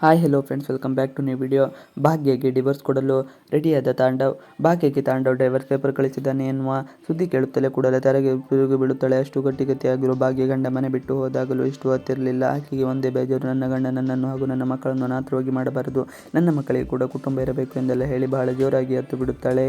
Hi hello friends, welcome back to new video. ಭಾಗ್ಯಗೆ divorce ಕೊಡಲು ರೆಡಿಯಾದ ತಾಂಡವ್. ಭಾಗ್ಯಕ್ಕೆ ತಾಂಡವ್ ಡೈವರ್ಸ್ ಪೇಪರ್ ಕಳಿಸಿದ್ದಾನೆ ಎನ್ನುವ ಸುದ್ದಿ ಕೇಳುತ್ತಲೇ ಕೂಡಲೇ ತಲೆಗೆ ತಿರುಗಿ ಬೀಳುತ್ತಾಳೆ. ಅಷ್ಟು ಗಟ್ಟಿಗತಿಯಾಗಿರುವ ಭಾಗ್ಯ ಗಂಡ ಮನೆ ಬಿಟ್ಟು ಹೋದಾಗಲೂ ಇಷ್ಟು ಹೊತ್ತಿರಲಿಲ್ಲ. ಆಕೆಗೆ ಒಂದೇ ಬೇಜಾರು, ನನ್ನ ಗಂಡ ನನ್ನನ್ನು ಹಾಗೂ ನನ್ನ ಮಕ್ಕಳನ್ನು ಅನಾಥವಾಗಿ ಮಾಡಬಾರದು, ನನ್ನ ಮಕ್ಕಳಿಗೆ ಕೂಡ ಕುಟುಂಬ ಇರಬೇಕು ಎಂದೆಲ್ಲ ಹೇಳಿ ಬಹಳ ಜೋರಾಗಿ ಹತ್ತು ಬಿಡುತ್ತಾಳೆ.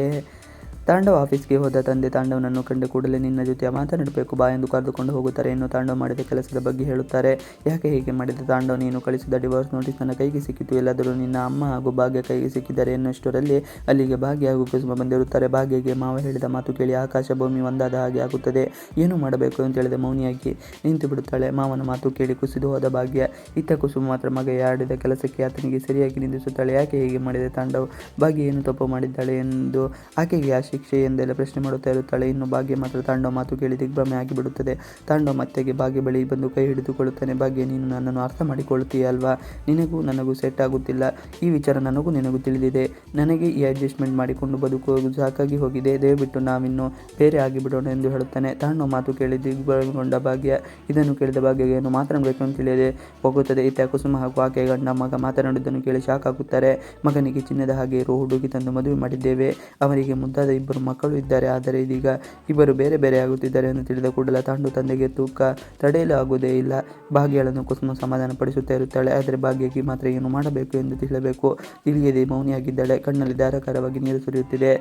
ತಾಂಡವ್ ಆಫೀಸ್ಗೆ ಹೋದ ತಂದೆ ತಾಂಡವ್ನನ್ನು ಕಂಡ ಕೂಡಲೇ ನಿನ್ನ ಜೊತೆ ಮಾತನಾಡಬೇಕು ಬಾ ಎಂದು ಕರೆದುಕೊಂಡು ಹೋಗುತ್ತಾರೆ. ಇನ್ನು ತಾಂಡವ್ ಮಾಡಿದ ಕೆಲಸದ ಬಗ್ಗೆ ಹೇಳುತ್ತಾರೆ. ಯಾಕೆ ಹೀಗೆ ಮಾಡಿದ ತಾಂಡವ್, ನೀನು ಕಳಿಸಿದ ಡಿವೋರ್ಸ್ ನೋಟಿಸ್ ನನ್ನ ಕೈಗೆ ಸಿಕ್ಕಿತು, ಎಲ್ಲಾದರೂ ನಿನ್ನ ಅಮ್ಮ ಹಾಗೂ ಭಾಗ್ಯ ಕೈಗೆ ಸಿಕ್ಕಿದ್ದಾರೆ ಎನ್ನುವಷ್ಟರಲ್ಲಿ ಅಲ್ಲಿಗೆ ಭಾಗ್ಯ ಹಾಗೂ ಕುಸುಮ ಬಂದಿರುತ್ತಾರೆ. ಭಾಗ್ಯಗೆ ಮಾವ ಹೇಳಿದ ಮಾತು ಕೇಳಿ ಆಕಾಶ ಭೂಮಿ ಒಂದಾದ ಹಾಗೆ ಆಗುತ್ತದೆ. ಏನು ಮಾಡಬೇಕು ಅಂತ ಹೇಳಿದ ಮೌನಿಯಾಗಿ ನಿಂತು ಬಿಡುತ್ತಾಳೆ. ಮಾವನ ಮಾತು ಕೇಳಿ ಕುಸಿದು ಹೋದ ಭಾಗ್ಯ. ಇತ್ತ ಕುಸುಮ ಮಾತ್ರ ಮಗ ಆಡಿದ ಕೆಲಸಕ್ಕೆ ಆತನಿಗೆ ಸರಿಯಾಗಿ ನಿಂದಿಸುತ್ತಾಳೆ. ಯಾಕೆ ಹೀಗೆ ಮಾಡಿದೆ ತಾಂಡವ್, ಭಾಗ್ಯ ಏನು ತಪ್ಪು ಮಾಡಿದ್ದಾಳೆ ಎಂದು ಆಕೆಗೆ ಶಿಕ್ಷೆ ಎಂದೆಲ್ಲ ಪ್ರಶ್ನೆ ಮಾಡುತ್ತಾ ಇರುತ್ತಾಳೆ. ಇನ್ನು ಭಾಗ್ಯ ಮಾತ್ರ ತಾಂಡವ್ ಮಾತು ಕೇಳಿ ದಿಗ್ಭ್ರಮೆ ಆಗಿಬಿಡುತ್ತದೆ. ತಾಂಡವ್ ಮತ್ತೆಗೆ ಭಾಗ್ಯ ಬಳಿ ಬಂದು ಕೈ ಹಿಡಿದುಕೊಳ್ಳುತ್ತಾನೆ. ಭಾಗ್ಯ, ನೀನು ನನ್ನನ್ನು ಅರ್ಥ ಮಾಡಿಕೊಳ್ಳುತ್ತೀಯ ಅಲ್ವಾ? ನಿನಗೂ ನನಗೂ ಸೆಟ್ ಆಗುತ್ತಿಲ್ಲ. ಈ ವಿಚಾರ ನನಗೂ ನಿನಗೂ ತಿಳಿದಿದೆ. ನನಗೆ ಈ ಅಡ್ಜಸ್ಟ್ಮೆಂಟ್ ಮಾಡಿಕೊಂಡು ಬದುಕುವುದು ಸಾಕಾಗಿ ಹೋಗಿದೆ. ದಯವಿಟ್ಟು ನಾವಿನ್ನು ಬೇರೆ ಆಗಿಬಿಡೋಣ ಎಂದು ಹೇಳುತ್ತಾನೆ. ತಾಂಡವ್ ಮಾತು ಕೇಳಿ ದಿಗ್ಭ್ರಮೆಗೊಂಡ ಭಾಗ್ಯ ಇದನ್ನು ಕೇಳಿದ ಭಾಗ್ಯಗೆ ಏನು ಮಾತನಾಡಬೇಕು ಅಂತ ತಿಳಿಯದೆ ಹೋಗುತ್ತದೆ. ಇತ್ತ ಕುಸುಮ ಹಾಗೂ ಆಕೆಯ ಗಂಡ ಮಗ ಮಾತನಾಡಿದ್ದನ್ನು ಕೇಳಿ ಶಾಕ್ ಆಗುತ್ತಾರೆ. ಮಗನಿಗೆ ಚಿನ್ನದ ಹಾಗೆ ಇರುವ ಹುಡುಗಿ ತಂದು ಮದುವೆ ಮಾಡಿದ್ದೇವೆ, ಅವರಿಗೆ ಮುದ್ದಾದ ಇಬ್ಬರು ಮಕ್ಕಳು ಇದ್ದಾರೆ. ಆದರೆ ಇದೀಗ ಇಬ್ಬರು ಬೇರೆ ಬೇರೆ ಆಗುತ್ತಿದ್ದಾರೆ ಎಂದು ತಿಳಿದ ಕೂಡಲೇ ತಾಂಡವ್ ತಂದೆಗೆ ತೂಕ ತಡೆಯಲು ಆಗುವುದೇ ಇಲ್ಲ. ಭಾಗ್ಯಳನ್ನು ಕುಸುಮ ಸಮಾಧಾನ ಪಡಿಸುತ್ತಾ ಇರುತ್ತಾಳೆ. ಆದರೆ ಭಾಗ್ಯಕ್ಕೆ ಮಾತ್ರ ಏನು ಮಾಡಬೇಕು ಎಂದು ತಿಳಿಯದೆ ಮೌನಿಯಾಗಿದ್ದಾಳೆ. ಕಣ್ಣಲ್ಲಿ ಧಾರಾಕಾರವಾಗಿ ನೀರು ಸುರಿಯುತ್ತಿದೆ.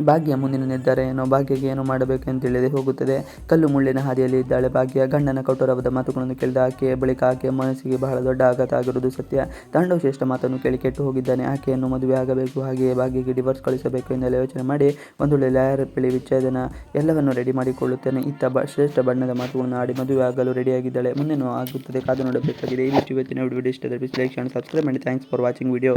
ಭಾಗ್ಯ ಮುಂದಿನ ನಿರ್ಧಾರ ಏನೋ, ಭಾಗ್ಯಗೆ ಏನು ಮಾಡಬೇಕು ಎಂದು ತಿಳಿಯದೆ ಹೋಗುತ್ತದೆ. ಕಲ್ಲು ಮುಳ್ಳಿನ ಹಾದಿಯಲ್ಲಿ ಇದ್ದಾಳೆ ಭಾಗ್ಯ. ಗಂಡನ ಕಠೋರವಾದ ಮಾತುಗಳನ್ನು ಕೇಳಿದ ಆಕೆಯ ಬಳಿಕ ಆಕೆಯ ಮನಸ್ಸಿಗೆ ಬಹಳ ದೊಡ್ಡ ಆಘಾತ ಆಗಿರುವುದು ಸತ್ಯ. ತಾಂಡವ್ ಶ್ರೇಷ್ಠ ಮಾತನ್ನು ಕೇಳಿ ಕೆಟ್ಟು ಹೋಗಿದ್ದಾನೆ. ಆಕೆಯನ್ನು ಮದುವೆ ಆಗಬೇಕು, ಹಾಗೆಯೇ ಭಾಗ್ಯಗೆ ಡಿವೋರ್ಸ್ ಕಳಿಸಬೇಕು ಎಂದೆಲ್ಲ ಯೋಚನೆ ಮಾಡಿ ಒಂದೊಳ್ಳೆ ಲಾಯರ್ ಬಳಿ ವಿಚ್ಛೇದನ ಎಲ್ಲವನ್ನು ರೆಡಿ ಮಾಡಿಕೊಳ್ಳುತ್ತಾನೆ. ಇತ್ತ ಶ್ರೇಷ್ಠ ಬಣ್ಣದ ಮಾತುಗಳನ್ನು ಆಡಿ ಮದುವೆ ಆಗಲು ರೆಡಿಯಾಗಿದ್ದಾಳೆ. ಮುಂದೇನು ಆಗುತ್ತದೆ ಕಾದು ನೋಡಬೇಕಾಗಿದೆ. ಈ ವಿಡಿಯೋ ಇವತ್ತಿನ ವಿಡಿಯೋ ಇಷ್ಟದ ಪ್ಲೀಸ್ ಲೈಕ್, ಶೇರ್, ಸಬ್ಸ್ಕ್ರೈಬ್ ಮಾಡಿ. Thanks for watching video.